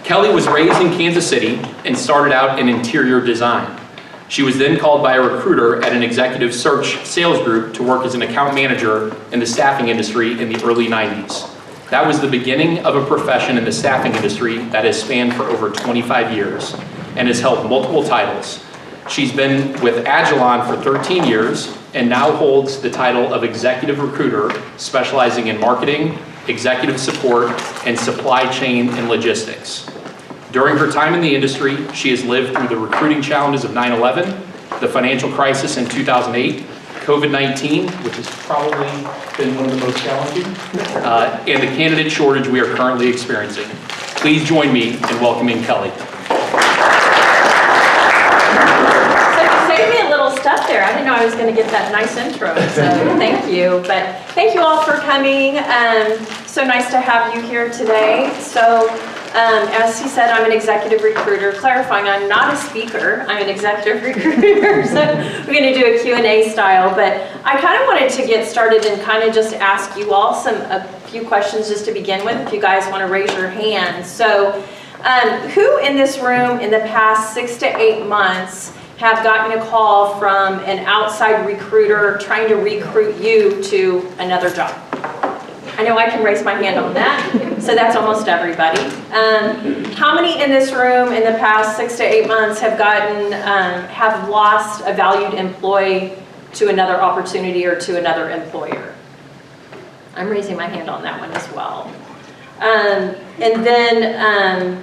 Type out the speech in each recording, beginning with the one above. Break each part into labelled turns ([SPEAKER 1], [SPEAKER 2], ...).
[SPEAKER 1] Kelly was raised in Kansas City and started out in interior design. She was then called by a recruiter at an executive search sales group to work as an account manager in the staffing industry in the early 90s. That was the beginning of a profession in the staffing industry that has spanned for over 25 years and has held multiple titles. She's been with Agilon for 13 years and now holds the title of executive recruiter, specializing in marketing, executive support, and supply chain and logistics. During her time in the industry, she has lived through the recruiting challenges of 9/11, the financial crisis in 2008, COVID-19, which has probably been one of the most challenging, and the candidate shortage we are currently experiencing. Please join me in welcoming Kelly.
[SPEAKER 2] Stuff there. I didn't know I was going to get that nice intro, so thank you. But thank you all for coming. So nice to have you here today. So as he said, I'm an executive recruiter. Clarifying, I'm not a speaker. I'm an executive recruiter. So we're going to do a Q&A style. But I kind of wanted to get started and kind of just ask you all a few questions just to begin with, if you guys want to raise your hand. So who in this room in the past 6 to 8 months have gotten a call from an outside recruiter trying to recruit you to another job? I know I can raise my hand on that, so that's almost everybody. How many in this room in the past 6 to 8 months have lost a valued employee to another opportunity or to another employer? I'm raising my hand on that one as well. And then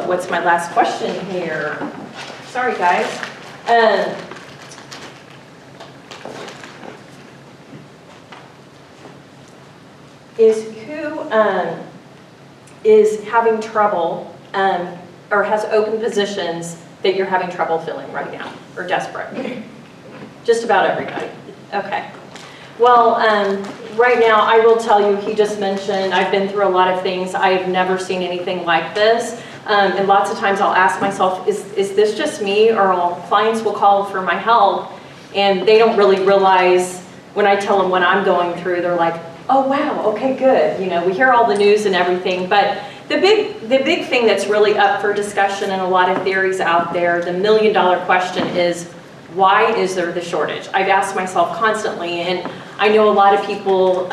[SPEAKER 2] what's my last question here? Sorry, guys. Who is having trouble or has open positions that you're having trouble filling right now or desperate? Just about everybody. Okay. Well, right now I will tell you, he just mentioned I've been through a lot of things. I have never seen anything like this. And lots of times I'll ask myself, is this just me? Or clients will call for my help and they don't really realize when I tell them what I'm going through, they're like, oh wow, okay, good. You know, we hear all the news and everything, but the big thing that's really up for discussion and a lot of theories out there, the $1 million question is, why is there the shortage? I've asked myself constantly, and I know a lot of people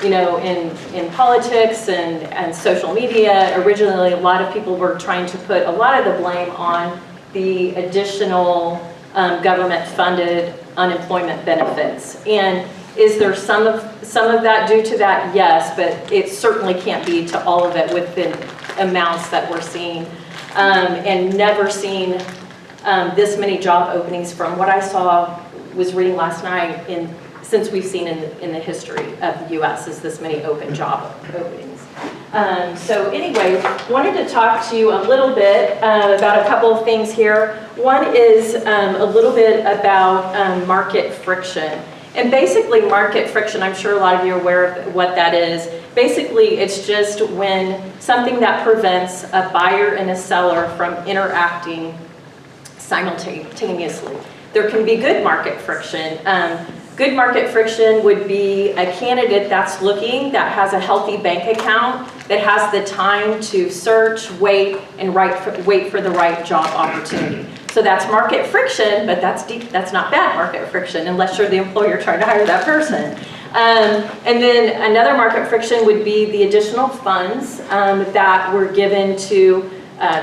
[SPEAKER 2] you know, in politics and social media, originally a lot of people were trying to put a lot of the blame on the additional government-funded unemployment benefits. And is there some of that due to that? Yes, but it certainly can't be to all of it with the amounts that we're seeing, and never seen this many job openings from what I was reading last night since we've seen in the history of the U.S. is this many open job openings. So anyway, wanted to talk to you a little bit about a couple of things here. One is a little bit about market friction. And basically market friction, I'm sure a lot of you are aware of what that is. Basically, it's just when something that prevents a buyer and a seller from interacting simultaneously. There can be good market friction. Good market friction would be a candidate that's looking, that has a healthy bank account, that has the time to search, wait, and wait for the right job opportunity. So that's market friction, but that's not bad market friction unless you're the employer trying to hire that person. And then another market friction would be the additional funds that were given to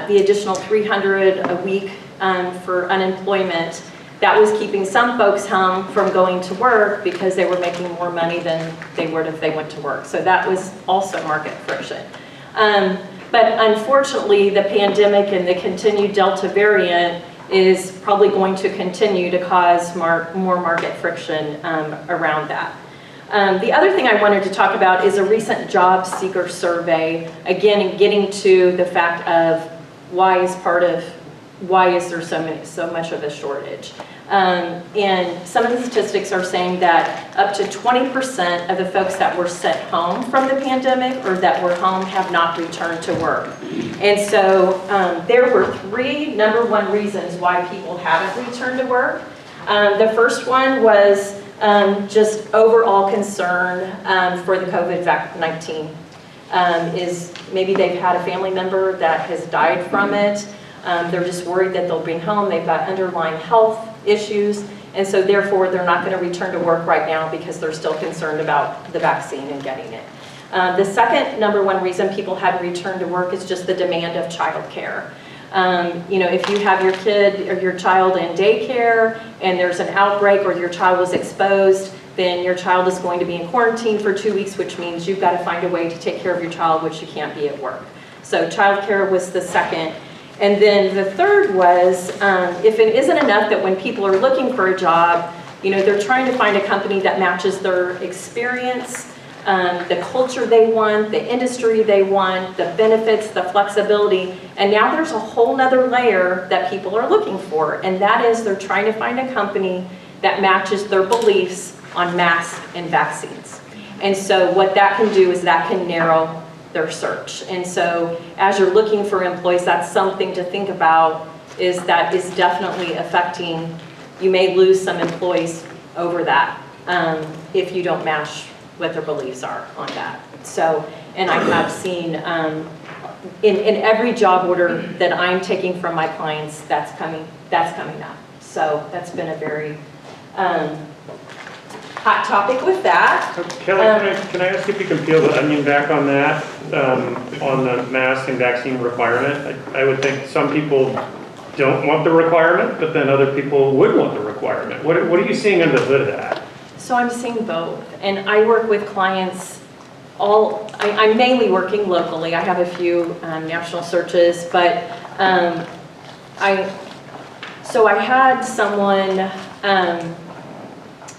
[SPEAKER 2] the additional $300 a week for unemployment. That was keeping some folks home from going to work because they were making more money than they would if they went to work. So that was also market friction. But unfortunately, the pandemic and the continued Delta variant is probably going to continue to cause more market friction around that. The other thing I wanted to talk about is a recent job seeker survey, again, getting to the fact of why is there so much of a shortage. And some of the statistics are saying that up to 20% of the folks that were sent home from the pandemic or that were home have not returned to work. And so there were three number one reasons why people haven't returned to work. The first one was just overall concern for the COVID-19. is maybe they've had a family member that has died from it. They're just worried that they'll bring home. They've got underlying health issues. And so therefore, they're not going to return to work right now because they're still concerned about the vaccine and getting it. The second number one reason people hadn't returned to work is just the demand of childcare. You know, if you have your kid or your child in daycare and there's an outbreak or your child was exposed, then your child is going to be in quarantine for 2 weeks, which means you've got to find a way to take care of your child, which you can't be at work. So childcare was the second. And then the third was, if it isn't enough that when people are looking for a job, you know, they're trying to find a company that matches their experience, the culture they want, the industry they want, the benefits, the flexibility. And now there's a whole nother layer that people are looking for. And that is they're trying to find a company that matches their beliefs on masks and vaccines. And so what that can do is that can narrow their search. And so as you're looking for employees, that's something to think about, is that is definitely affecting, you may lose some employees over that if you don't match what their beliefs are on that. So, and I have seen in every job order that I'm taking from my clients, that's coming up. So that's been a very hot topic with that.
[SPEAKER 3] Kelly, can I ask if you can peel the onion back on that, on the mask and vaccine requirement? I would think some people don't want the requirement, but then other people would want the requirement. What are you seeing under the hood of that?
[SPEAKER 2] So I'm seeing both, and I work with clients I'm mainly working locally. I have a few national searches, but so I had someone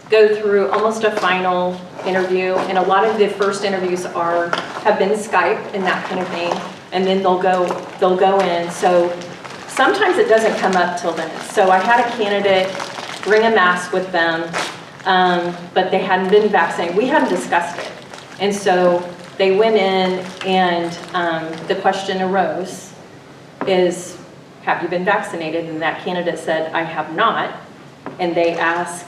[SPEAKER 2] go through almost a final interview, and a lot of the first interviews have been Skype and that kind of thing, and then they'll go in. So sometimes it doesn't come up till then. So I had a candidate bring a mask with them, but they hadn't been vaccinated. We hadn't discussed it, and so they went in, and the question arose: is, have you been vaccinated? And that candidate said, I have not. And they asked,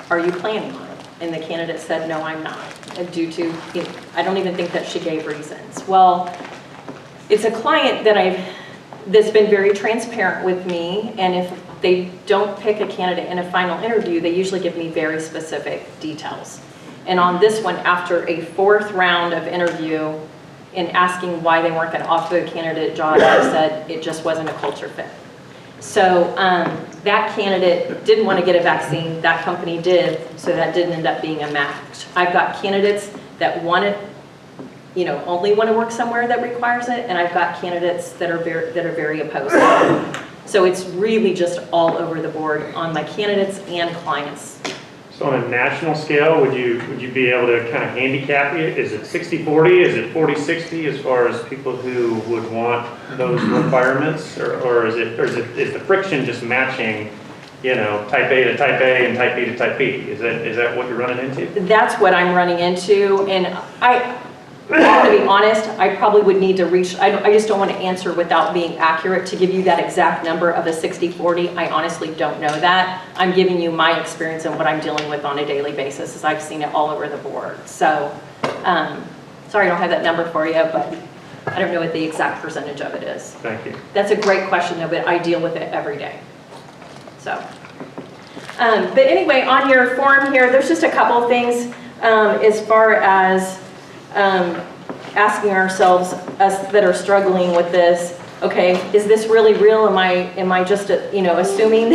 [SPEAKER 2] are you planning on it? And the candidate said, no, I'm not, due to, I don't even think that she gave reasons. Well, it's a client that's been very transparent with me, and if they don't pick a candidate in a final interview, they usually give me very specific details. And on this one, after a 4th round of interview, in asking why they weren't going to offer the candidate a job, they said it just wasn't a culture fit. So that candidate didn't want to get a vaccine, that company did, so that didn't end up being a match. I've got candidates that only want to work somewhere that requires it, and I've got candidates that are very opposed to it. So it's really just all over the board on my candidates and clients.
[SPEAKER 3] So on a national scale, would you be able to kind of handicap it? Is it 60-40? Is it 40-60 as far as people who would want those requirements, or is the friction just matching, type A to type A and type B to type B? Is that what you're running into?
[SPEAKER 2] That's what I'm running into, and to be honest, I probably would need to I just don't want to answer without being accurate to give you that exact number of a 60-40. I honestly don't know that. I'm giving you my experience and what I'm dealing with on a daily basis, as I've seen it all over the board. So, sorry I don't have that number for you, but I don't know what the exact percentage of it is.
[SPEAKER 3] Thank you.
[SPEAKER 2] That's a great question, though, but I deal with it every day. So, but anyway, on your form here, there's just a couple of things as far as asking ourselves, us that are struggling with this, okay, is this really real? Am I just assuming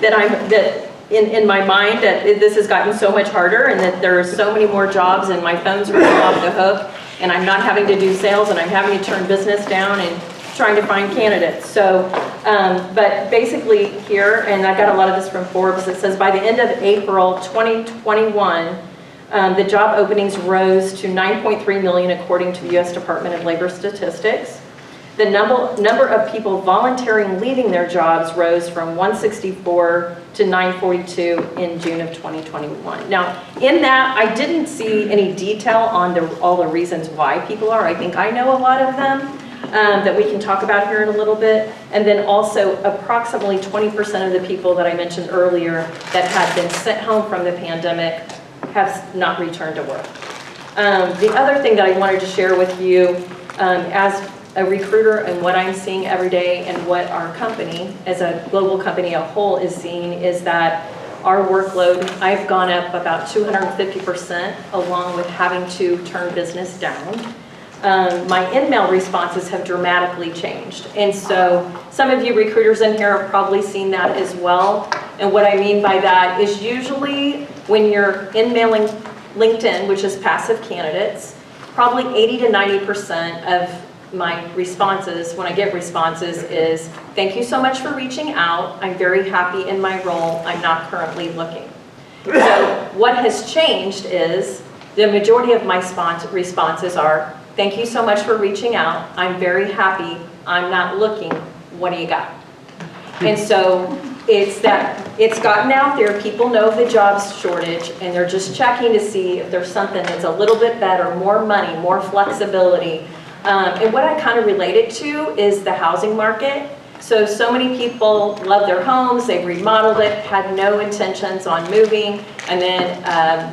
[SPEAKER 2] that in my mind that this has gotten so much harder, and that there are so many more jobs, and my phone's ringing off the hook, and I'm not having to do sales, and I'm having to turn business down and trying to find candidates. So, but basically here, and I got a lot of this from Forbes, it says by the end of April 2021, the job openings rose to 9.3 million according to the U.S. Department of Labor Statistics. The number of people volunteering leaving their jobs rose from 164 to 942 in June of 2021. Now, in that, I didn't see any detail on all the reasons why people are. I think I know a lot of them that we can talk about here in a little bit. And then also approximately 20% of the people that I mentioned earlier that had been sent home from the pandemic have not returned to work. The other thing that I wanted to share with you, as a recruiter and what I'm seeing every day and what our company, as a global company a whole, is seeing is that our workload, I've gone up about 250% along with having to turn business down. My in-mail responses have dramatically changed. And so some of you recruiters in here have probably seen that as well. And what I mean by that is usually when you're in-mailing LinkedIn, which is passive candidates, probably 80 to 90% of my responses, when I get responses, is thank you so much for reaching out. I'm very happy in my role. I'm not currently looking. So what has changed is the majority of my responses are thank you so much for reaching out. I'm very happy. I'm not looking. What do you got? And so it's gotten out there. People know of the jobs shortage, and they're just checking to see if there's something that's a little bit better, more money, more flexibility. And what I kind of relate it to is the housing market. So many people love their homes, they've remodeled it, had no intentions on moving, and then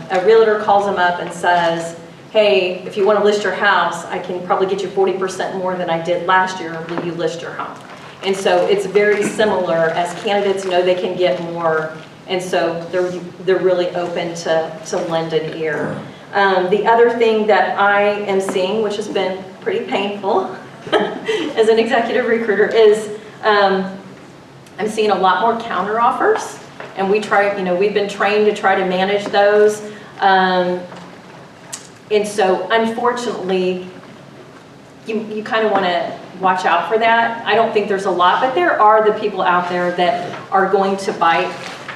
[SPEAKER 2] a realtor calls them up and says, hey, if you want to list your house, I can probably get you 40% more than I did last year. Will you list your home? And so it's very similar, as candidates know they can get more, and so they're really open to lend an ear. The other thing that I am seeing, which has been pretty painful as an executive recruiter, is I'm seeing a lot more counter offers, and we've been trained to try to manage those. And so unfortunately, you kind of want to watch out for that. I don't think there's a lot, but there are the people out there that are going to bite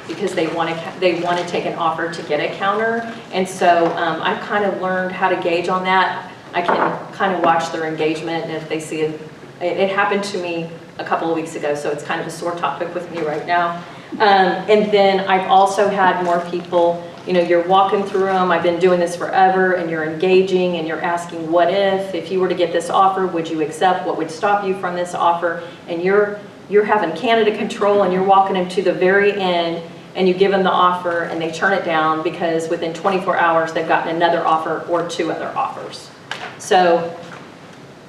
[SPEAKER 2] because they want to take an offer to get a counter. And so I've kind of learned how to gauge on that. I can kind of watch their engagement, and if they see it happened to me a couple of weeks ago, so it's kind of a sore topic with me right now. And then I've also had more people, you're walking through them, I've been doing this forever, and you're engaging and you're asking, what if you were to get this offer, would you accept? What would stop you from this offer? And you're having candidate control, and you're walking them to the very end, and you give them the offer and they turn it down because within 24 hours they've gotten another offer or 2 other offers. So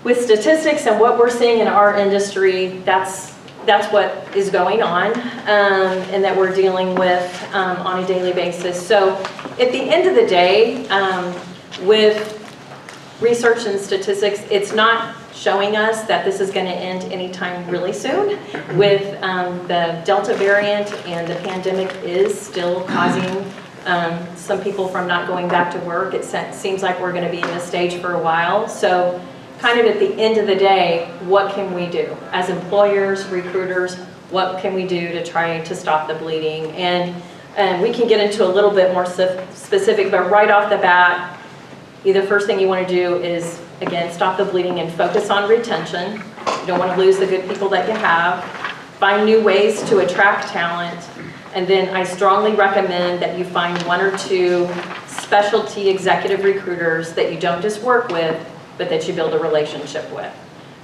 [SPEAKER 2] with statistics and what we're seeing in our industry, that's what is going on, and that we're dealing with on a daily basis. So at the end of the day, with research and statistics, it's not showing us that this is going to end anytime really soon. With the Delta variant, and the pandemic is still causing some people from not going back to work. It seems like we're going to be in this stage for a while. So kind of at the end of the day, what can we do? As employers, recruiters, what can we do to try to stop the bleeding? And we can get into a little bit more specific, but right off the bat, the first thing you want to do is, again, stop the bleeding and focus on retention. You don't want to lose the good people that you have. Find new ways to attract talent. And then I strongly recommend that you find 1 or 2 specialty executive recruiters that you don't just work with, but that you build a relationship with.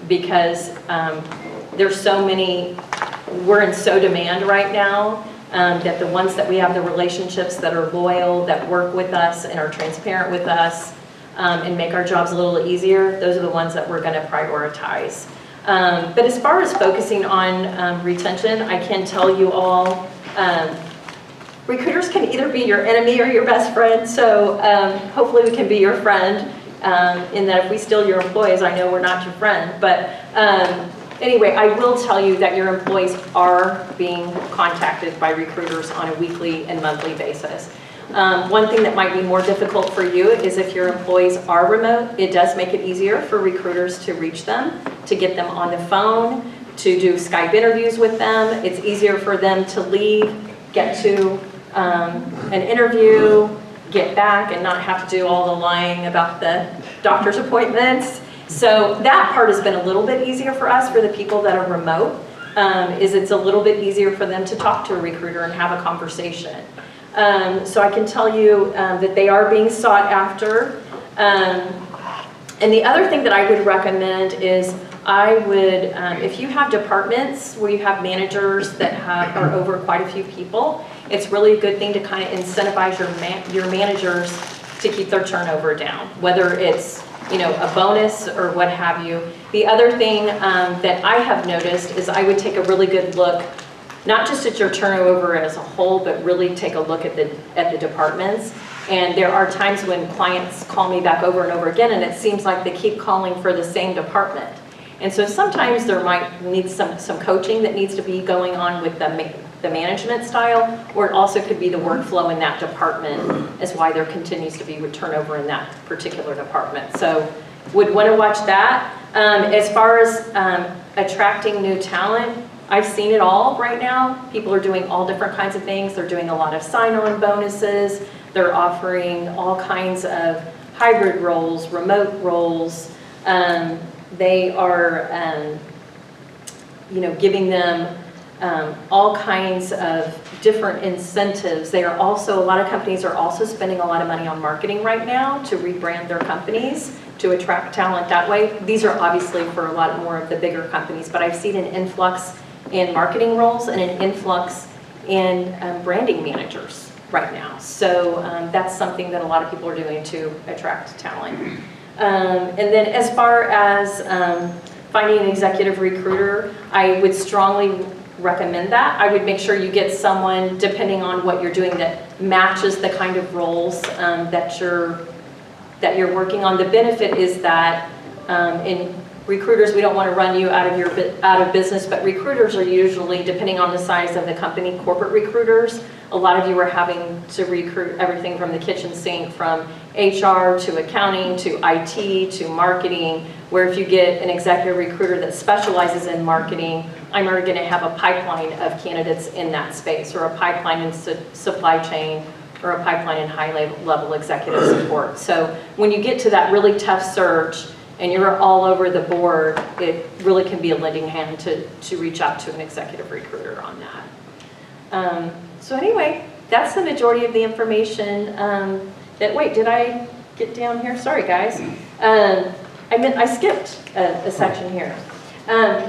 [SPEAKER 2] Because there's so many, we're in so demand right now, that the ones that we have the relationships that are loyal, that work with us and are transparent with us, and make our jobs a little easier, those are the ones that we're going to prioritize. But as far as focusing on retention, I can tell you all, recruiters can either be your enemy or your best friend, so hopefully we can be your friend, in that if we steal your employees, I know we're not your friend. But anyway, I will tell you that your employees are being contacted by recruiters on a weekly and monthly basis. One thing that might be more difficult for you is if your employees are remote. It does make it easier for recruiters to reach them, to get them on the phone, to do Skype interviews with them. It's easier for them to leave, get to an interview, get back, and not have to do all the lying about the doctor's appointments. So that part has been a little bit easier for us, for the people that are remote, is it's a little bit easier for them to talk to a recruiter and have a conversation. So I can tell you that they are being sought after. And the other thing that I would recommend is I would, if you have departments where you have managers that are over quite a few people, it's really a good thing to kind of incentivize your managers to keep their turnover down, whether it's, you know, a bonus or what have you. The other thing that I have noticed is I would take a really good look, not just at your turnover as a whole, but really take a look at the departments. And there are times when clients call me back over and over again, and it seems like they keep calling for the same department. And so sometimes there might need some coaching that needs to be going on with the management style, or it also could be the workflow in that department is why there continues to be turnover in that particular department. So would want to watch that. As far as attracting new talent, I've seen it all right now. People are doing all different kinds of things. They're doing a lot of sign-on bonuses. They're offering all kinds of hybrid roles, remote roles. They are, you know, giving them all kinds of different incentives. They are also, a lot of companies are also spending a lot of money on marketing right now to rebrand their companies, to attract talent that way. These are obviously for a lot more of the bigger companies, but I've seen an influx in marketing roles and an influx in branding managers right now. So that's something that a lot of people are doing to attract talent. And then as far as finding an executive recruiter, I would strongly recommend that. I would make sure you get someone, depending on what you're doing, that matches the kind of roles that you're working on. The benefit is that in recruiters, we don't want to run you out of business, but recruiters are usually, depending on the size of the company, corporate recruiters. A lot of you are having to recruit everything from the kitchen sink, from HR to accounting to IT to marketing, where if you get an executive recruiter that specializes in marketing, I'm already going to have a pipeline of candidates in that space, or a pipeline in supply chain, or a pipeline in high-level executive support. So when you get to that really tough search, and you're all over the board, it really can be a lending hand to reach out to an executive recruiter on that. So anyway, that's the majority of the information wait, did I get down here? Sorry, guys. I skipped a section here.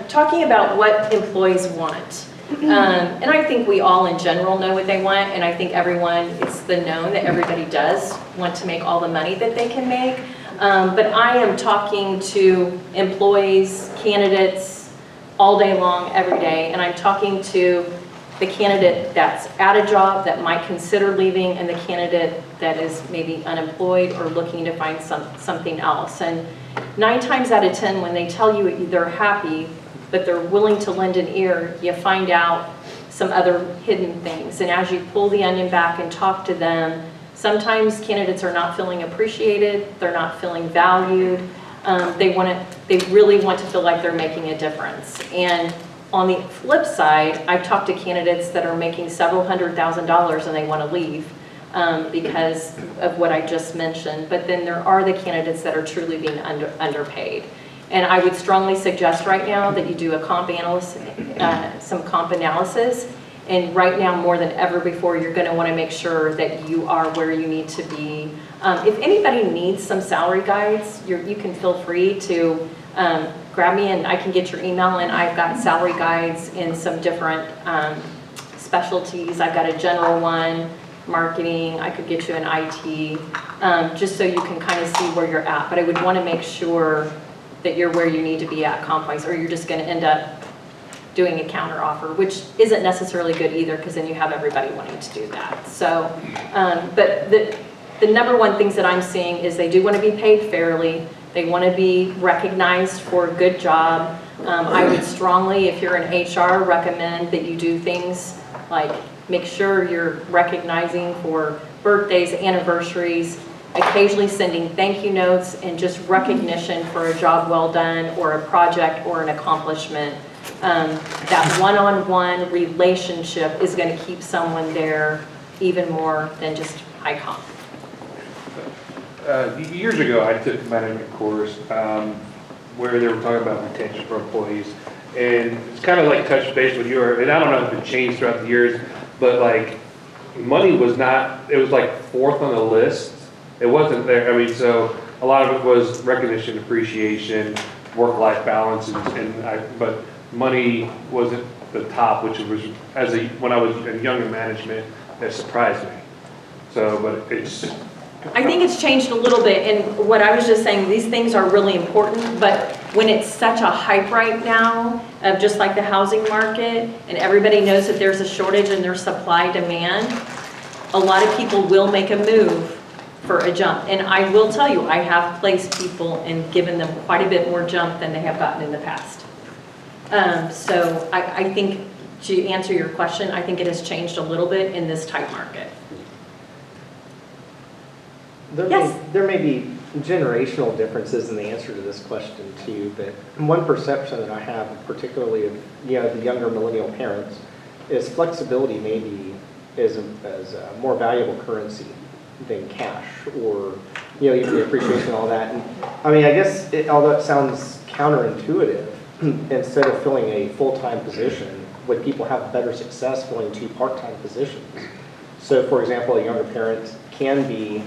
[SPEAKER 2] Talking about what employees want. And I think we all in general know what they want, and I think everyone, it's the known that everybody does want to make all the money that they can make. But I am talking to employees, candidates, all day long, every day, and I'm talking to the candidate that's at a job that might consider leaving, and the candidate that is maybe unemployed or looking to find something else. And 9 times out of 10, when they tell you they're happy, but they're willing to lend an ear, you find out some other hidden things. And as you pull the onion back and talk to them, sometimes candidates are not feeling appreciated, they're not feeling valued, they really want to feel like they're making a difference. And on the flip side, I've talked to candidates that are making several $100,000 and they want to leave because of what I just mentioned. But then there are the candidates that are truly being underpaid. And I would strongly suggest right now that you do a some comp analysis. And right now, more than ever before, you're going to want to make sure that you are where you need to be. If anybody needs some salary guides, you can feel free to grab me and I can get your email, and I've got salary guides in some different specialties. I've got a general one, marketing, I could get you an IT, just so you can kind of see where you're at. But I would want to make sure that you're where you need to be at comp-wise, or you're just going to end up doing a counter offer, which isn't necessarily good either, because then you have everybody wanting to do that. So, but the number one things that I'm seeing is they do want to be paid fairly. They want to be recognized for a good job. I would strongly, if you're in HR, recommend that you do things like make sure you're recognizing for birthdays, anniversaries, occasionally sending thank you notes, and just recognition for a job well done or a project or an accomplishment. That one-on-one relationship is going to keep someone there even more than just high comp.
[SPEAKER 4] Years ago, I took a management course where they were talking about retention for employees, and it's kind of like touch base with you, and I don't know if it changed throughout the years, but like money was not, it was like 4th on the list. It wasn't there. I mean, so a lot of it was recognition, appreciation, work-life balance, but money wasn't the top, which was when I was young in management, that surprised me. So, but
[SPEAKER 2] I think it's changed a little bit, and what I was just saying, these things are really important, but when it's such a hype right now, of just like the housing market, and everybody knows that there's a shortage and there's supply demand, a lot of people will make a move for a jump. And I will tell you, I have placed people and given them quite a bit more jump than they have gotten in the past. So I think, to answer your question, I think it has changed a little bit in this tight market. Yes.
[SPEAKER 5] There may be generational differences in the answer to this question too, but one perception that I have, particularly of the younger millennial parents, is flexibility maybe is a more valuable currency than cash, or even the appreciation and all that. And I mean, I guess although it sounds counterintuitive, instead of filling a full-time position, would people have better success filling 2 part-time positions? So, for example, a younger parent can be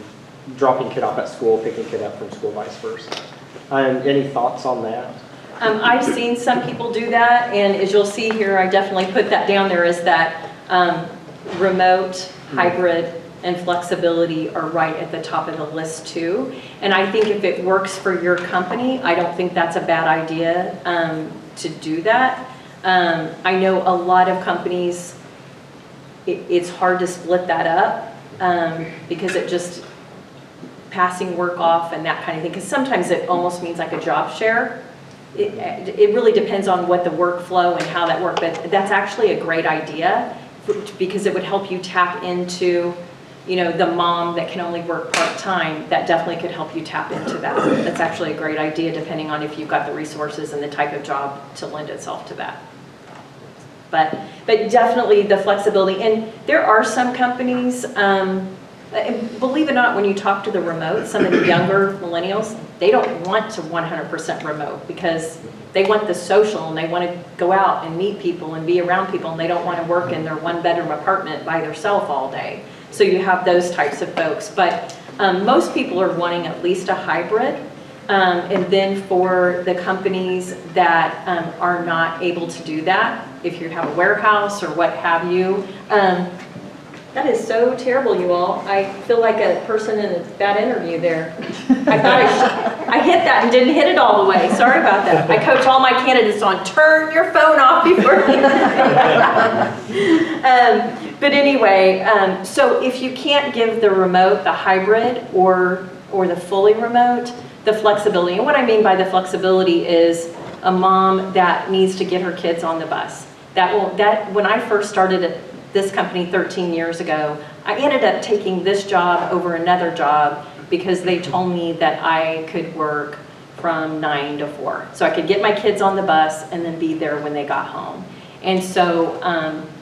[SPEAKER 5] dropping kid off at school, picking kid up from school, vice versa. Any thoughts on that?
[SPEAKER 2] I've seen some people do that, and as you'll see here, I definitely put that down there, is that remote, hybrid, and flexibility are right at the top of the list too. And I think if it works for your company, I don't think that's a bad idea to do that. I know a lot of companies, it's hard to split that up because it just passing work off and that kind of thing, because sometimes it almost means like a job share. It really depends on what the workflow and how that works, but that's actually a great idea because it would help you tap into, the mom that can only work part-time. That definitely could help you tap into that. That's actually a great idea depending on if you've got the resources and the type of job to lend itself to that. But definitely the flexibility, and there are some companies, believe it or not, when you talk to the remote, some of the younger millennials, they don't want to 100% remote because they want the social and they want to go out and meet people and be around people, and they don't want to work in their 1-bedroom apartment by themselves all day. So you have those types of folks. But most people are wanting at least a hybrid. And then for the companies that are not able to do that, if you have a warehouse or what have you, that is so terrible, you all. I feel like a person in a bad interview there. I thought I hit that and didn't hit it all the way. Sorry about that. I coach all my candidates on turn your phone off before but anyway, so if you can't give the remote, the hybrid, or the fully remote, the flexibility. And what I mean by the flexibility is a mom that needs to get her kids on the bus. When I first started at this company 13 years ago, I ended up taking this job over another job because they told me that I could work from 9 to 4. So I could get my kids on the bus and then be there when they got home. And so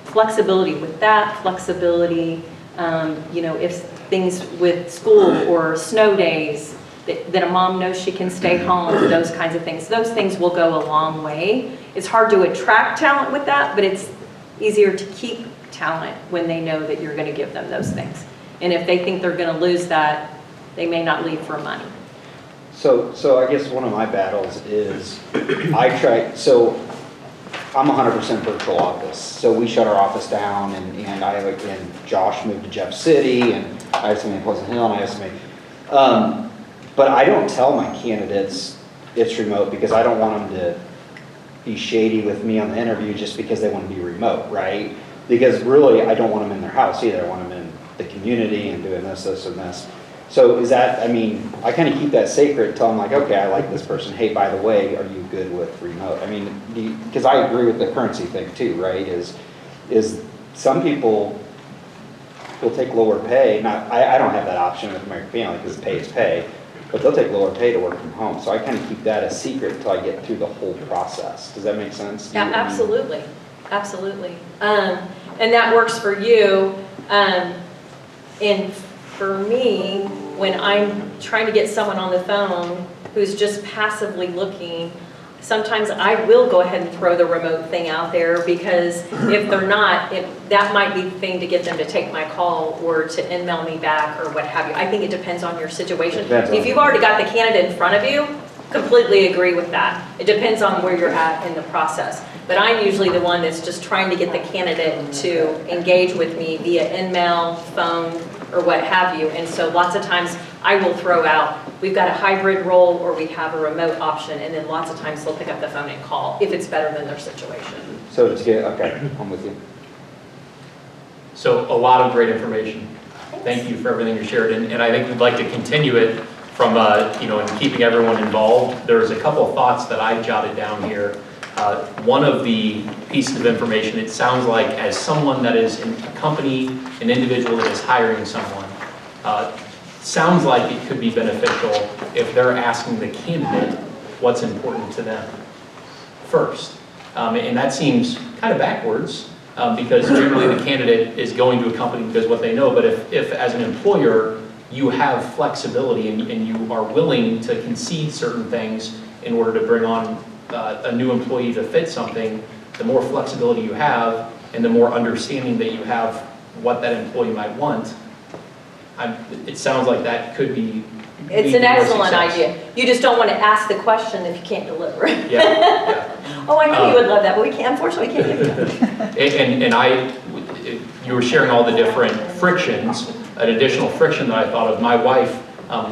[SPEAKER 2] flexibility with that, flexibility, if things with school or snow days, that a mom knows she can stay home, those kinds of things. Those things will go a long way. It's hard to attract talent with that, but it's easier to keep talent when they know that you're going to give them those things. And if they think they're going to lose that, they may not leave for money.
[SPEAKER 6] So I guess one of my battles is I'm 100% virtual office. So we shut our office down, and Josh moved to Jeff City, and I have somebody in Pleasant Hill, and I have somebody. But I don't tell my candidates it's remote because I don't want them to be shady with me on the interview just because they want to be remote, right? Because really, I don't want them in their house either. I want them in the community and doing this, and this. So I kind of keep that sacred, tell them like, okay, I like this person. Hey, by the way, are you good with remote? Because I agree with the currency thing too, right? Is some people will take lower pay. I don't have that option with American Family because pay is pay, but they'll take lower pay to work from home. So I kind of keep that a secret until I get through the whole process. Does that make sense?
[SPEAKER 2] Yeah, absolutely. Absolutely. And that works for you. And for me, when I'm trying to get someone on the phone who's just passively looking, sometimes I will go ahead and throw the remote thing out there because if they're not, that might be the thing to get them to take my call or to email me back or what have you. I think it depends on your situation. If you've already got the candidate in front of you, completely agree with that. It depends on where you're at in the process. But I'm usually the one that's just trying to get the candidate to engage with me via email, phone, or what have you. And so lots of times I will throw out, we've got a hybrid role or we have a remote option, and then lots of times they'll pick up the phone and call if it's better than their situation.
[SPEAKER 6] So to get, okay, I'm with you.
[SPEAKER 1] So a lot of great information. Thank you for everything you shared, and I think we'd like to continue it from, and keeping everyone involved. There's a couple of thoughts that I jotted down here. One of the pieces of information, it sounds like as someone that is in a company, an individual that is hiring someone, sounds like it could be beneficial if they're asking the candidate what's important to them first. And that seems kind of backwards, because generally the candidate is going to a company because what they know, but if as an employer, you have flexibility and you are willing to concede certain things in order to bring on a new employee to fit something, the more flexibility you have and the more understanding that you have what that employee might want, it sounds like that could be.
[SPEAKER 2] It's an excellent idea. You just don't want to ask the question if you can't deliver.
[SPEAKER 1] Yeah.
[SPEAKER 2] Oh, I know you would love that, but we can't, unfortunately, we can't give it to you.
[SPEAKER 1] You were sharing all the different frictions. An additional friction that I thought of, my wife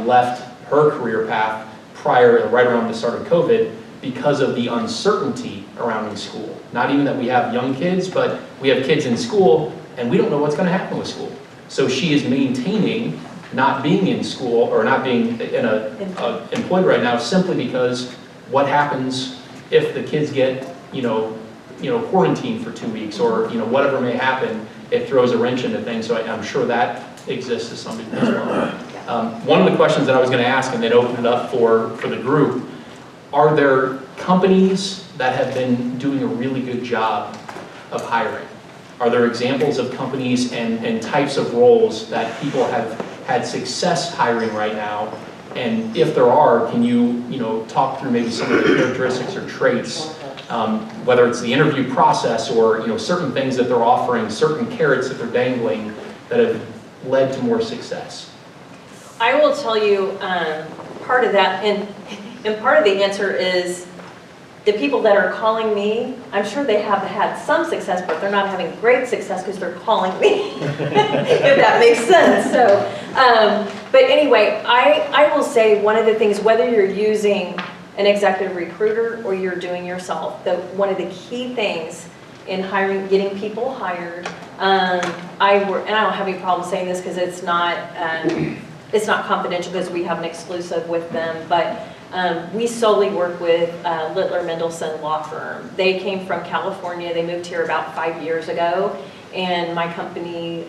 [SPEAKER 1] left her career path right around the start of COVID because of the uncertainty around school. Not even that we have young kids, but we have kids in school and we don't know what's going to happen with school. So she is maintaining not being in school or not being employed right now simply because what happens if the kids get, quarantined for 2 weeks or, whatever may happen, it throws a wrench into things. So I'm sure that exists to some degree as well. One of the questions that I was going to ask and then open it up for the group, are there companies that have been doing a really good job of hiring? Are there examples of companies and types of roles that people have had success hiring right now? And if there are, can you, talk through maybe some of the characteristics or traits, whether it's the interview process or, certain things that they're offering, certain carrots that they're dangling that have led to more success?
[SPEAKER 2] I will tell you part of that, and part of the answer is the people that are calling me, I'm sure they have had some success, but they're not having great success because they're calling me, if that makes sense. So, but anyway, I will say one of the things, whether you're using an executive recruiter or you're doing yourself, one of the key things in hiring, getting people hired, and I don't have any problem saying this because it's not confidential because we have an exclusive with them, but we solely work with Littler Mendelsohn Law Firm. They came from California. They moved here about 5 years ago, and my company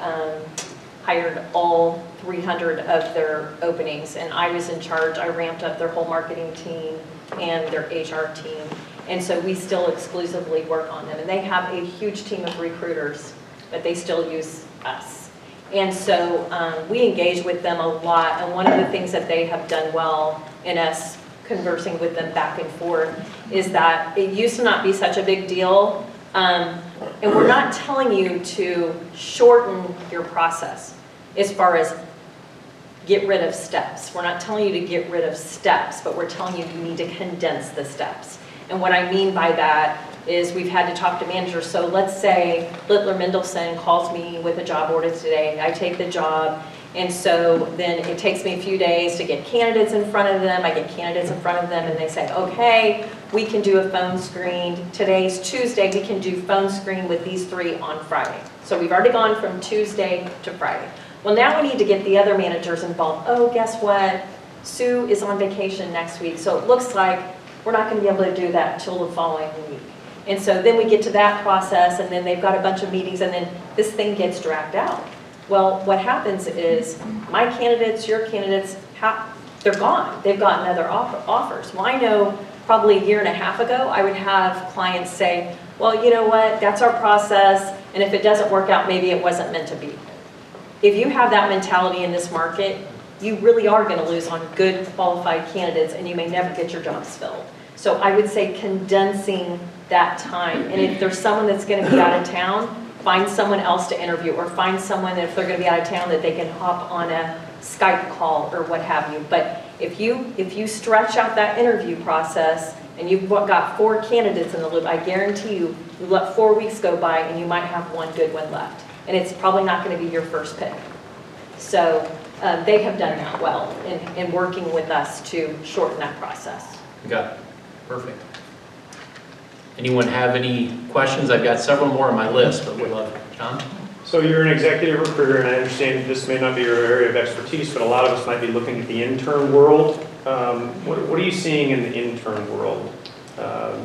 [SPEAKER 2] hired all 300 of their openings, and I was in charge. I ramped up their whole marketing team and their HR team, and so we still exclusively work on them. And they have a huge team of recruiters, but they still use us. And so we engage with them a lot, and one of the things that they have done well in us conversing with them back and forth is that it used to not be such a big deal, and we're not telling you to shorten your process as far as get rid of steps. We're not telling you to get rid of steps, but we're telling you need to condense the steps. And what I mean by that is we've had to talk to managers. So let's say Littler Mendelsohn calls me with a job order today. I take the job, and so then it takes me a few days to get candidates in front of them. I get candidates in front of them, and they say, okay, we can do a phone screen. Today's Tuesday, we can do phone screen with these 3 on Friday. So we've already gone from Tuesday to Friday. Well, now we need to get the other managers involved. Oh, guess what? Sue is on vacation next week, so it looks like we're not going to be able to do that until the following week. And so then we get to that process, and then they've got a bunch of meetings, and then this thing gets dragged out. Well, what happens is my candidates, your candidates, they're gone. They've gotten other offers. Well, I know probably a year and a half ago, I would have clients say, well, you know what, that's our process, and if it doesn't work out, maybe it wasn't meant to be. If you have that mentality in this market, you really are going to lose on good qualified candidates, and you may never get your jobs filled. So I would say condensing that time, and if there's someone that's going to be out of town, find someone else to interview, or find someone that if they're going to be out of town that they can hop on a Skype call or what have you. But if you stretch out that interview process and you've got 4 candidates in the loop, I guarantee you let 4 weeks go by and you might have one good one left. And it's probably not going to be your first pick. So they have done that well in working with us to shorten that process.
[SPEAKER 1] Got it. Perfect. Anyone have any questions? I've got several more on my list, but would love, John?
[SPEAKER 3] So you're an executive recruiter, and I understand this may not be your area of expertise, but a lot of us might be looking at the intern world. What are you seeing in the intern world? Are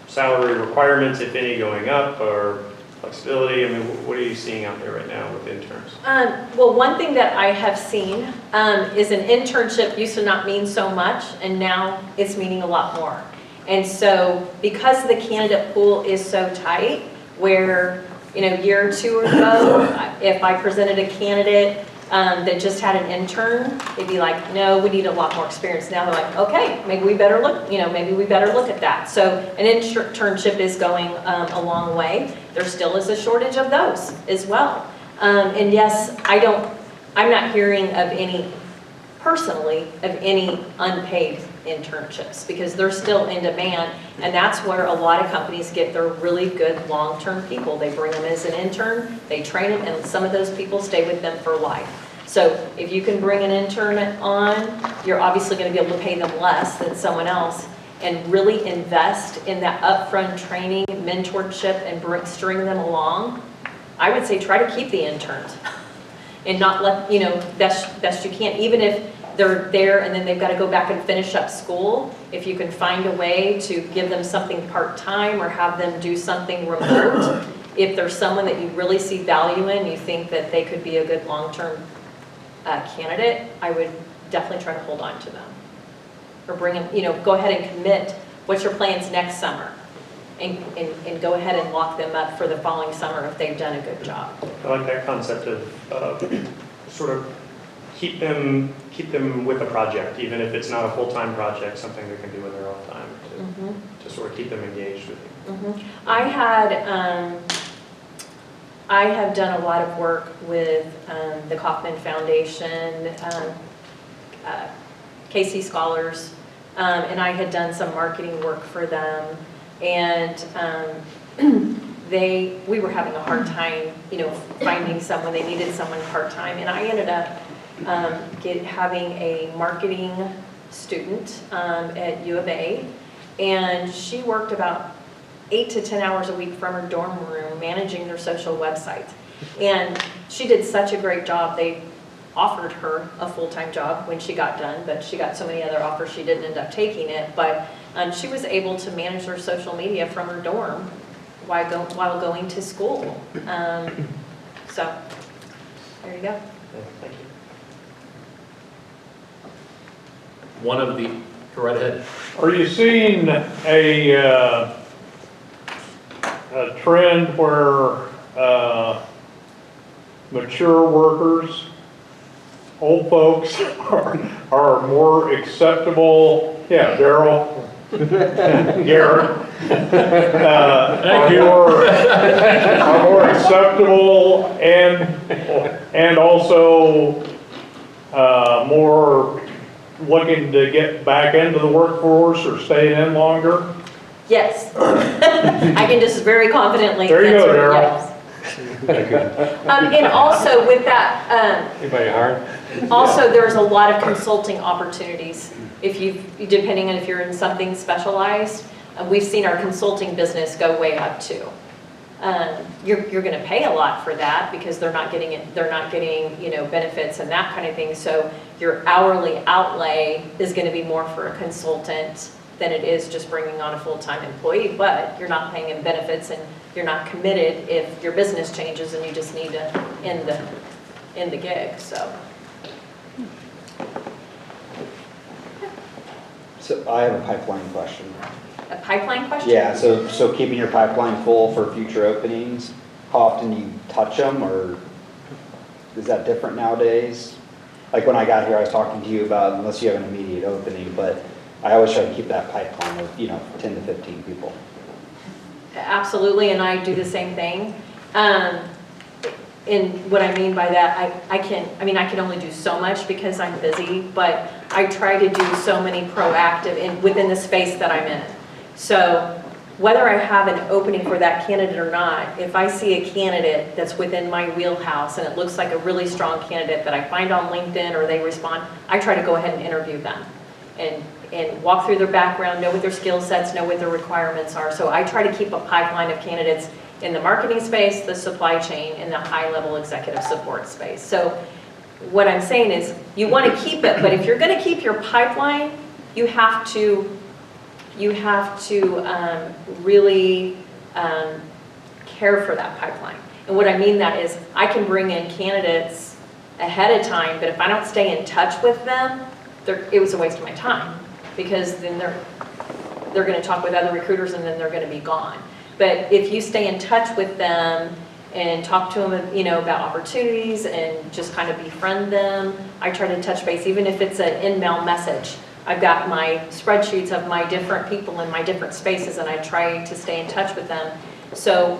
[SPEAKER 3] salary requirements, if any, going up, or flexibility? I mean, what are you seeing out there right now with interns?
[SPEAKER 2] Well, one thing that I have seen is an internship used to not mean so much, and now it's meaning a lot more. And so because the candidate pool is so tight, where, you know, a year or two ago, if I presented a candidate that just had an intern, they'd be like, no, we need a lot more experience. Now they're like, okay, maybe we better look, you know, maybe we better look at that. So an internship is going a long way. There still is a shortage of those as well. And yes, I'm not hearing of any, personally, of any unpaid internships, because they're still in demand, and that's where a lot of companies get their really good long-term people. They bring them as an intern, they train them, and some of those people stay with them for life. So if you can bring an intern on, you're obviously going to be able to pay them less than someone else, and really invest in that upfront training, mentorship, and string them along. I would say try to keep the interns and not let, you know, best you can, even if they're there and then they've got to go back and finish up school. If you can find a way to give them something part-time or have them do something remote, if there's someone that you really see value in, you think that they could be a good long-term candidate, I would definitely try to hold on to them. Or bring them, you know, go ahead and commit, what's your plans next summer? And go ahead and lock them up for the following summer if they've done a good job.
[SPEAKER 3] I like that concept of sort of keep them with a project, even if it's not a full-time project, something they can do in their off time to sort of keep them engaged with you.
[SPEAKER 2] I have done a lot of work with the Kauffman Foundation, Casey Scholars, and I had done some marketing work for them, and we were having a hard time, you know, finding someone. They needed someone part-time, and I ended up having a marketing student at U of A, and she worked about 8 to 10 hours a week from her dorm room managing their social websites. And she did such a great job. They offered her a full-time job when she got done, but she got so many other offers she didn't end up taking it. But she was able to manage her social media from her dorm while going to school. So there you go.
[SPEAKER 3] Thank you.
[SPEAKER 1] One of the, go right ahead.
[SPEAKER 7] Are you seeing a trend where mature workers, old folks are more acceptable? Yeah, Daryl, Garrett, are more acceptable and also more looking to get back into the workforce or staying in longer?
[SPEAKER 2] Yes. I can just very confidently
[SPEAKER 7] There you go,
[SPEAKER 2] answer
[SPEAKER 7] Daryl.
[SPEAKER 2] yes. And also with that,
[SPEAKER 4] Anybody hard?
[SPEAKER 2] also there's a lot of consulting opportunities. Depending on if you're in something specialized, we've seen our consulting business go way up too. You're going to pay a lot for that because they're not getting you know, benefits and that kind of thing. So your hourly outlay is going to be more for a consultant than it is just bringing on a full-time employee. But you're not paying in benefits and you're not committed if your business changes and you just need to end the gig.
[SPEAKER 6] So I have a pipeline question.
[SPEAKER 2] A pipeline question?
[SPEAKER 6] Yeah, so keeping your pipeline full for future openings, how often do you touch them, or is that different nowadays? Like when I got here, I was talking to you about, unless you have an immediate opening, but I always try to keep that pipeline of, 10 to 15 people.
[SPEAKER 2] Absolutely, and I do the same thing. And what I mean by that, I can only do so much because I'm busy, but I try to do so many proactive within the space that I'm in. So whether I have an opening for that candidate or not, if I see a candidate that's within my wheelhouse and it looks like a really strong candidate that I find on LinkedIn or they respond, I try to go ahead and interview them and walk through their background, know what their skill sets, know what their requirements are. So I try to keep a pipeline of candidates in the marketing space, the supply chain, and the high-level executive support space. So what I'm saying is you want to keep it, but if you're going to keep your pipeline, you have to really care for that pipeline. And what I mean that is I can bring in candidates ahead of time, but if I don't stay in touch with them, it was a waste of my time, because then they're going to talk with other recruiters and then they're going to be gone. But if you stay in touch with them and talk to them, you know, about opportunities and just kind of befriend them, I try to touch base, even if it's an in-mail message. I've got my spreadsheets of my different people in my different spaces, and I try to stay in touch with them. So,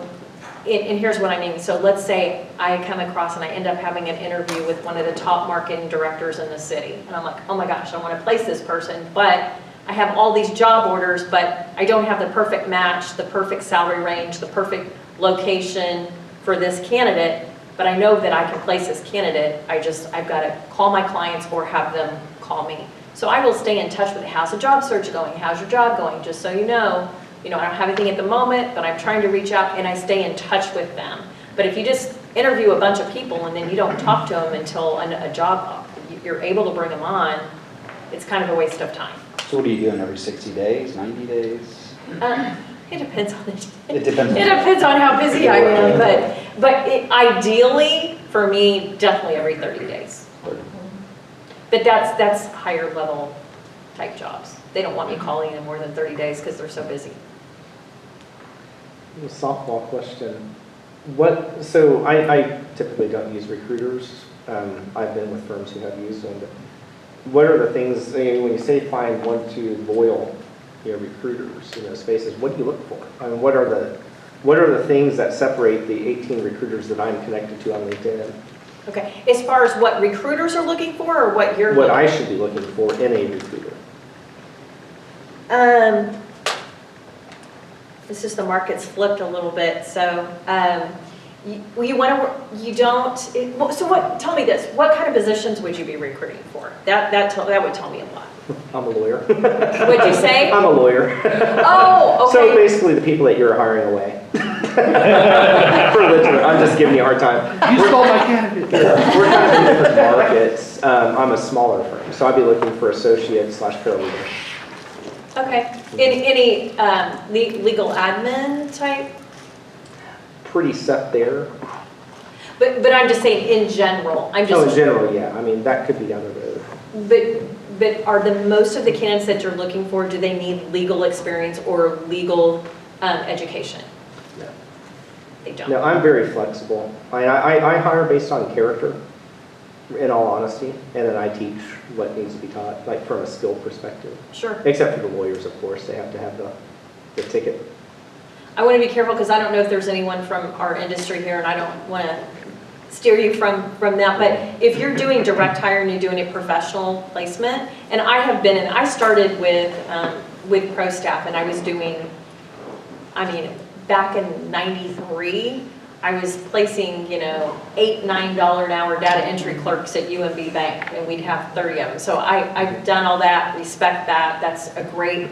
[SPEAKER 2] and here's what I mean. So let's say I come across and I end up having an interview with one of the top marketing directors in the city. And I'm like, oh my gosh, I want to place this person, but I have all these job orders, but I don't have the perfect match, the perfect salary range, the perfect location for this candidate, but I know that I can place this candidate. I've got to call my clients or have them call me. So I will stay in touch with, how's the job search going? How's your job going? Just so you know, I don't have anything at the moment, but I'm trying to reach out and I stay in touch with them. But if you just interview a bunch of people and then you don't talk to them until a job, you're able to bring them on, it's kind of a waste of time.
[SPEAKER 6] So what are you doing every 60 days, 90 days?
[SPEAKER 2] It depends on the
[SPEAKER 6] It depends.
[SPEAKER 2] It depends on how busy I am, but ideally, for me, definitely every 30 days. But that's higher level type jobs. They don't want me calling in more than 30 days because they're so busy.
[SPEAKER 5] A softball question. So I typically don't use recruiters. I've been with firms who have used them. But what are the things, when you say find 1 to 2 loyal recruiters, spaces, what do you look for? I mean, what are the things that separate the 18 recruiters that I'm connected to on LinkedIn?
[SPEAKER 2] Okay, as far as what recruiters are looking for or what you're
[SPEAKER 5] What
[SPEAKER 2] looking
[SPEAKER 5] I should be looking for in a recruiter.
[SPEAKER 2] It's just the market's flipped a little bit, so tell me this, what kind of positions would you be recruiting for? That would tell me a lot.
[SPEAKER 5] I'm a lawyer.
[SPEAKER 2] What'd you say?
[SPEAKER 5] I'm a lawyer.
[SPEAKER 2] Oh, okay.
[SPEAKER 5] So basically the people that you're hiring away. I'm just giving you a hard time.
[SPEAKER 4] You stole my candidate.
[SPEAKER 5] We're kind of in different markets. I'm a smaller firm, so I'd be looking for associate/paralegal.
[SPEAKER 2] Okay. Any legal admin type?
[SPEAKER 5] Pretty set there.
[SPEAKER 2] But I'm just saying in general.
[SPEAKER 5] In general, yeah. I mean, that could be down the road.
[SPEAKER 2] But are most of the candidates that you're looking for, do they need legal experience or legal education?
[SPEAKER 5] No.
[SPEAKER 2] They don't.
[SPEAKER 5] No, I'm very flexible. I hire based on character, in all honesty, and then I teach what needs to be taught, like from a skill perspective.
[SPEAKER 2] Sure.
[SPEAKER 5] Except for the lawyers, of course. They have to have the ticket.
[SPEAKER 2] I want to be careful because I don't know if there's anyone from our industry here, and I don't want to steer you from that. But if you're doing direct hire and you're doing a professional placement, and I started with ProStaff, and I was doing, back in '93, I was placing, $8, $9 an hour data entry clerks at UMB Bank, and we'd have 30 of them. So I've done all that, respect that. That's a great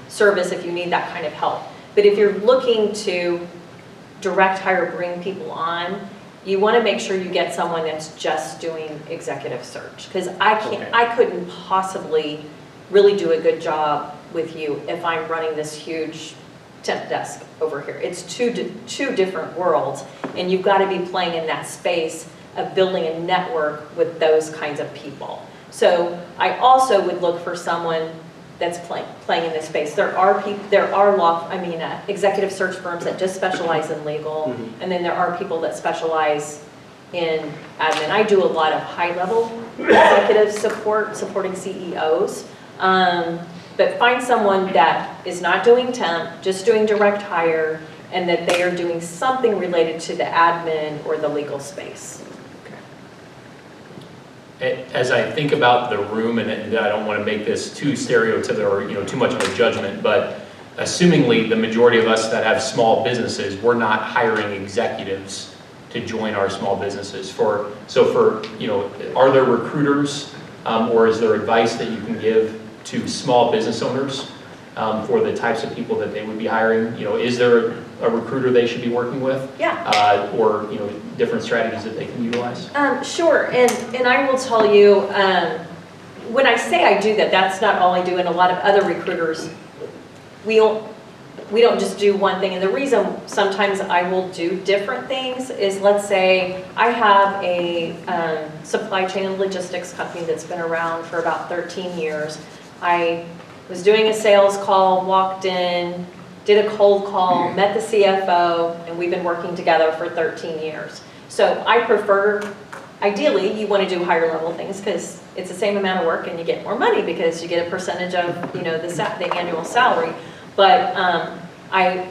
[SPEAKER 2] service if you need that kind of help. But if you're looking to direct hire, bring people on, you want to make sure you get someone that's just doing executive search. Because I couldn't possibly really do a good job with you if I'm running this huge temp desk over here. It's two different worlds, and you've got to be playing in that space of building a network with those kinds of people. So I also would look for someone that's playing in this space. There are executive search firms that just specialize in legal, and then there are people that specialize in admin. I do a lot of high-level executive support, supporting CEOs. But find someone that is not doing temp, just doing direct hire, and that they are doing something related to the admin or the legal space.
[SPEAKER 1] As I think about the room, and I don't want to make this too stereotypical or too much of a judgment, but assumingly, the majority of us that have small businesses, we're not hiring executives to join our small businesses. Are there recruiters or is there advice that you can give to small business owners for the types of people that they would be hiring? Is there a recruiter they should be working with?
[SPEAKER 2] Yeah.
[SPEAKER 1] Or different strategies that they can utilize?
[SPEAKER 2] Sure, and I will tell you, when I say I do that, that's not all I do, and a lot of other recruiters, we don't just do one thing. And the reason sometimes I will do different things is, let's say I have a supply chain and logistics company that's been around for about 13 years. I was doing a sales call, walked in, did a cold call, met the CFO, and we've been working together for 13 years. So I prefer, ideally, you want to do higher level things because it's the same amount of work and you get more money because you get a percentage of the annual salary. But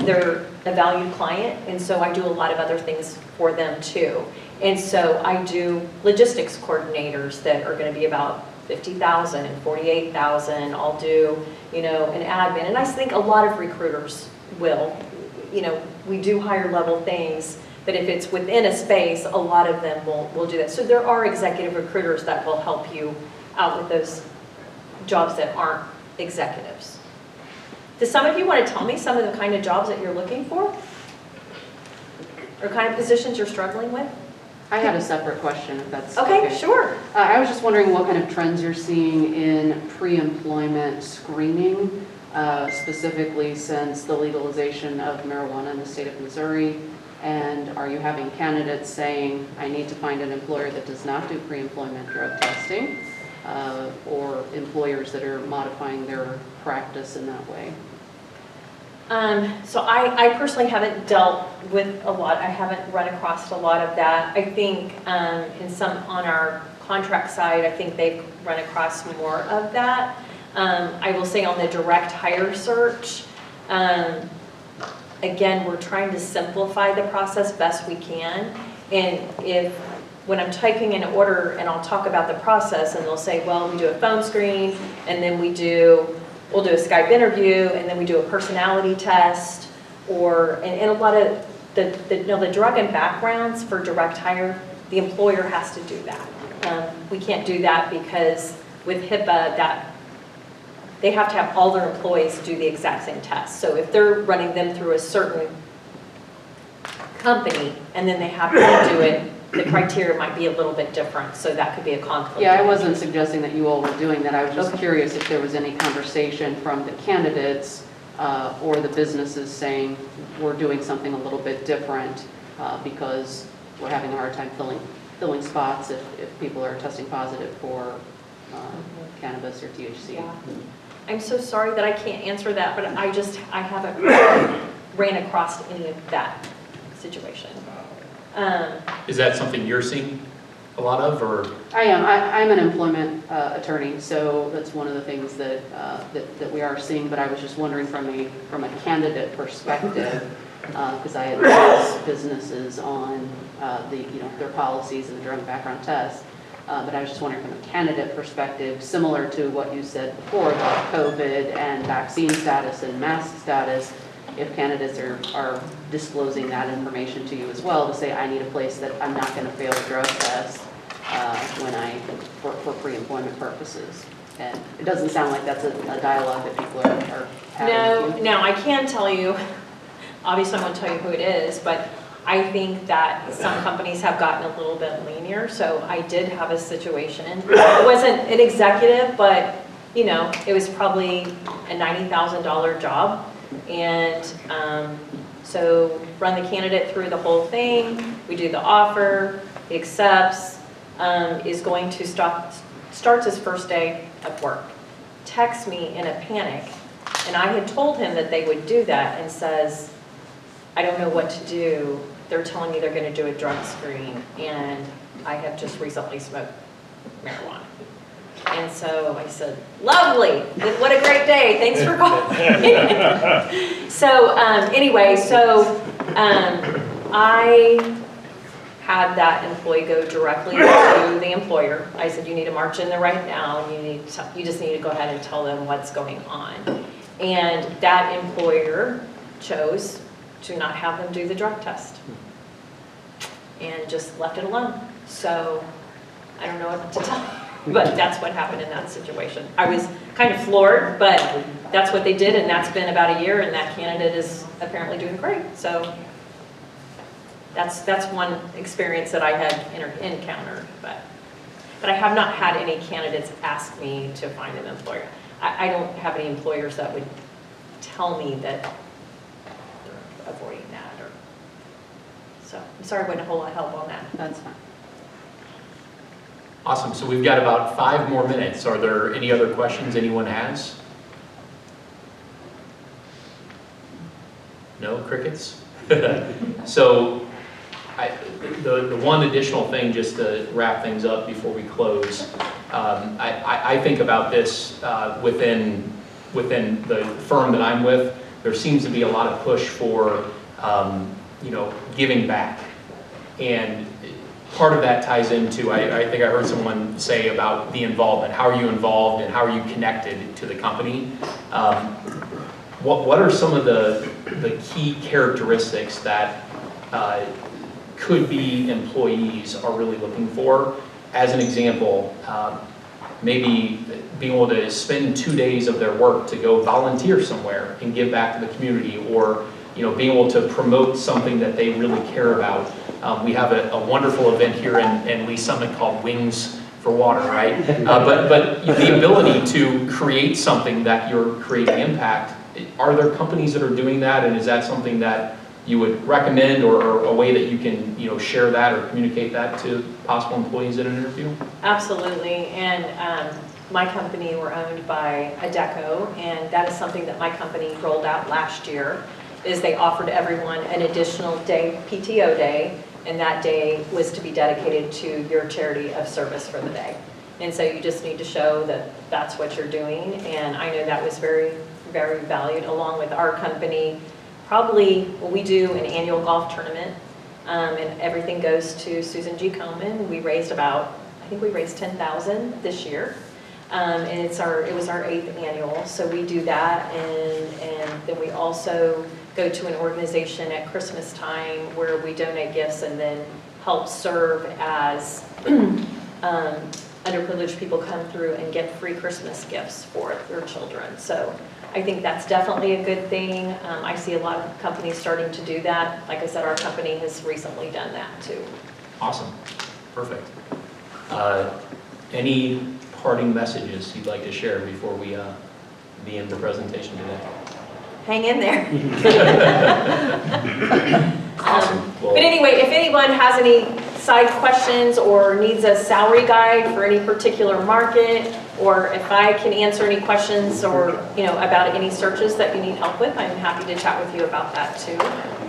[SPEAKER 2] they're a valued client, and so I do a lot of other things for them too. And so I do logistics coordinators that are going to be about $50,000 and $48,000. I'll do, an admin, and I think a lot of recruiters will. We do higher level things, but if it's within a space, a lot of them will do that. So there are executive recruiters that will help you out with those jobs that aren't executives. Does some of you want to tell me some of the kind of jobs that you're looking for? Or kind of positions you're struggling with?
[SPEAKER 8] I had a separate question, if that's okay.
[SPEAKER 2] Okay, sure.
[SPEAKER 8] I was just wondering what kind of trends you're seeing in pre-employment screening, specifically since the legalization of marijuana in the state of Missouri. And are you having candidates saying, I need to find an employer that does not do pre-employment drug testing, or employers that are modifying their practice in that way?
[SPEAKER 2] So I personally haven't dealt with a lot. I haven't run across a lot of that. I think on our contract side, I think they've run across more of that. I will say on the direct hire search, again, we're trying to simplify the process best we can. And when I'm typing an order and I'll talk about the process and they'll say, well, we do a phone screen and then we'll do a Skype interview and then we do a personality test, and a lot of the drug and backgrounds for direct hire, the employer has to do that. We can't do that because with HIPAA, that they have to have all their employees do the exact same test. So if they're running them through a certain company and then they have to do it, the criteria might be a little bit different, so that could be a conflict.
[SPEAKER 8] Yeah, I wasn't suggesting that you all were doing that. I was just
[SPEAKER 2] Okay.
[SPEAKER 8] curious if there was any conversation from the candidates or the businesses saying, we're doing something a little bit different because we're having a hard time filling spots if people are testing positive for cannabis or THC.
[SPEAKER 2] Yeah. I'm so sorry that I can't answer that, but I haven't ran across any of that situation.
[SPEAKER 1] Is that something you're seeing a lot of, or?
[SPEAKER 8] I am. I'm an employment attorney, so that's one of the things that we are seeing. But I was just wondering from a candidate perspective, because I advise businesses on their policies and the drug background test. But I was just wondering from a candidate perspective, similar to what you said before about COVID and vaccine status and mask status, if candidates are disclosing that information to you as well, to say, I need a place that I'm not going to fail a drug test for pre-employment purposes. And it doesn't sound like that's a dialogue that people are having with you.
[SPEAKER 2] No, I can tell you, obviously I won't tell you who it is, but I think that some companies have gotten a little bit leaner. So I did have a situation. It wasn't an executive, but it was probably a $90,000 job. And so run the candidate through the whole thing. We do the offer, he accepts, is going to starts his first day of work. Texts me in a panic. And I had told him that they would do that and says, I don't know what to do. They're telling me they're going to do a drug screen and I have just recently smoked marijuana. And so I said, lovely, what a great day, thanks for calling. So anyway, I had that employee go directly to the employer. I said, you need to march in there right now, and you just need to go ahead and tell them what's going on. And that employer chose to not have them do the drug test and just left it alone. So I don't know what to tell you, but that's what happened in that situation. I was kind of floored, but that's what they did, and that's been about a year, and that candidate is apparently doing great. So that's one experience that I had encountered, but I have not had any candidates ask me to find an employer. I don't have any employers that would tell me that they're avoiding that, or, so I'm sorry I wasn't a whole lot of help on that.
[SPEAKER 8] That's fine.
[SPEAKER 1] Awesome, so we've got about 5 more minutes. Are there any other questions anyone has? No crickets? So the one additional thing, just to wrap things up before we close, I think about this within the firm that I'm with. There seems to be a lot of push for giving back, and part of that ties into, I think I heard someone say about the involvement. How are you involved and how are you connected to the company? What are some of the key characteristics that could be employees are really looking for? As an example, maybe being able to spend 2 days of their work to go volunteer somewhere and give back to the community, or being able to promote something that they really care about. We have a wonderful event here in Lee Summit called Wings for Water, right? But the ability to create something that you're creating impact, are there companies that are doing that, and is that something that you would recommend, or a way that you can share that or communicate that to possible employees in an interview?
[SPEAKER 2] Absolutely, and my company, we're owned by Adecco, and that is something that my company rolled out last year, is they offered everyone an additional day, PTO day, and that day was to be dedicated to your charity of service for the day. And so you just need to show that that's what you're doing, and I know that was very, very valued, along with our company. Probably, we do an annual golf tournament, and everything goes to Susan G. Komen. We raised I think we raised $10,000 this year. And it was our 8th annual, so we do that, and then we also go to an organization at Christmas time where we donate gifts and then help serve as underprivileged people come through and get free Christmas gifts for their children. So I think that's definitely a good thing. I see a lot of companies starting to do that. Like I said, our company has recently done that too.
[SPEAKER 1] Awesome, perfect. Any parting messages you'd like to share before we end the presentation today?
[SPEAKER 2] Hang in there.
[SPEAKER 1] Awesome.
[SPEAKER 2] But anyway, if anyone has any side questions or needs a salary guide for any particular market, or if I can answer any questions or about any searches that you need help with, I'm happy to chat with you about that too.